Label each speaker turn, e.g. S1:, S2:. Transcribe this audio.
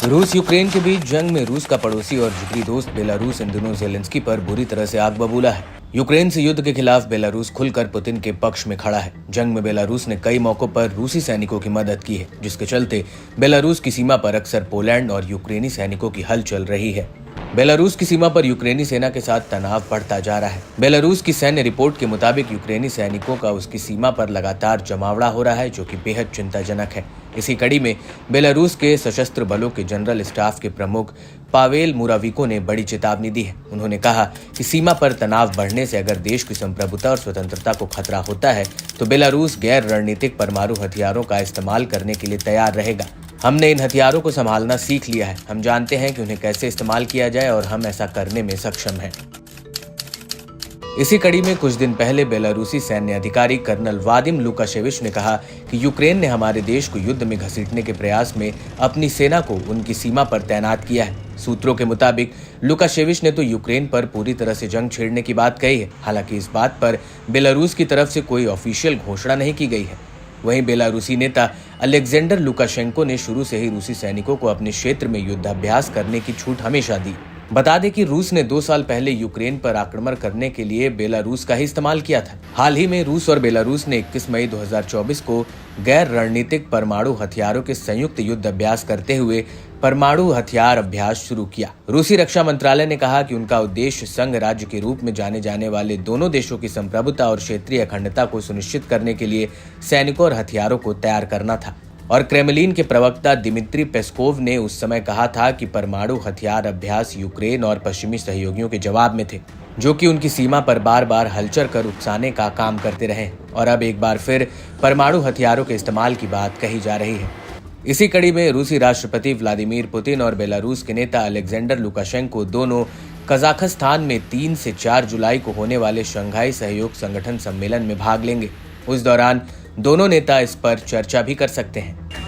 S1: रूस यूक्रेन के बीच जंग में रूस का पड़ोसी और जिगरी दोस्त बेलारूस इन दिनों ज़ेलेंस्की पर बुरी तरह से आग बबूला है। यूक्रेन से युद्ध के खिलाफ बेलारूस खुलकर पुतिन के पक्ष में खड़ा है। जंग में बेलारूस ने कई मौकों पर रूसी सैनिकों की मदद की है, जिसके चलते बेलारूस की सीमा पर अक्सर पोलैंड और यूक्रेनी सैनिकों की हलचल रही है। बेलारूस की सीमा पर यूक्रेनी सेना के साथ तनाव बढ़ता जा रहा है। बेलारूस की सैन्य रिपोर्ट के मुताबिक यूक्रेनी सैनिकों का उसकी सीमा पर लगातार जमावड़ा हो रहा है, जो कि बेहद चिंताजनक है। इसी कड़ी में बेलारूस के सशस्त्र बलों के जनरल स्टाफ के प्रमुख पावेल मुराविको ने बड़ी चेतावनी दी है। उन्होंने कहा कि सीमा पर तनाव बढ़ने से अगर देश की संप्रभुता और स्वतंत्रता को खतरा होता है तो बेलारूस गैर रणनीतिक परमाणु हथियारों का इस्तेमाल करने के लिए तैयार रहेगा। हमने इन हथियारों को संभालना सीख लिया है। हम जानते हैं कि उन्हें कैसे इस्तेमाल किया जाए और हम ऐसा करने में सक्षम हैं। इसी कड़ी में कुछ दिन पहले बेलारूसी सैन्य अधिकारी कर्नल वादिम लुकाशेविच ने कहा कि यूक्रेन ने हमारे देश को युद्ध में घसीटने के प्रयास में अपनी सेना को उनकी सीमा पर तैनात किया है। सूत्रों के मुताबिक लुकाशेविच ने तो यूक्रेन पर पूरी तरह से जंग छेड़ने की बात कही है। हालांकि इस बात पर बेलारूस की तरफ से कोई ऑफिशियल घोषणा नहीं की गई है। वहीं बेलारूसी नेता अलेक्जेंडर लुकाशेंको ने शुरू से ही रूसी सैनिकों को अपने क्षेत्र में युद्धाभ्यास करने की छूट हमेशा दी। बता दें कि रूस ने 2 साल पहले यूक्रेन पर आक्रमण करने के लिए बेलारूस का ही इस्तेमाल किया था। हाल ही में रूस और बेलारूस ने 21 मई 2024 को गैर रणनीतिक परमाणु हथियारों के संयुक्त युद्ध अभ्यास करते हुए परमाणु हथियार अभ्यास शुरू किया। रूसी रक्षा मंत्रालय ने कहा कि उनका उद्देश्य संघ राज्य के रूप में जाने जाने वाले दोनों देशों की संप्रभुता और क्षेत्रीय अखंडता को सुनिश्चित करने के लिए सैनिकों और हथियारों को तैयार करना था। और क्रेमलिन के प्रवक्ता दिमित्री पेस्कोव ने उस समय कहा था कि परमाणु हथियार अभ्यास यूक्रेन और पश्चिमी सहयोगियों के जवाब में थे, जो कि उनकी सीमा पर बार बार हलचल कर उकसाने का काम करते रहे। और अब एक बार फिर परमाणु हथियारों के इस्तेमाल की बात कही जा रही है। इसी कड़ी में रूसी राष्ट्रपति व्लादिमीर पुतिन और बेलारूस के नेता अलेक्जेंडर लुकाशेंको दोनों कजाकिस्तान में 3 से 4 जुलाई को होने वाले शंघाई सहयोग संगठन सम्मेलन में भाग लेंगे। उस दौरान दोनों नेता इस पर चर्चा भी कर सकते हैं।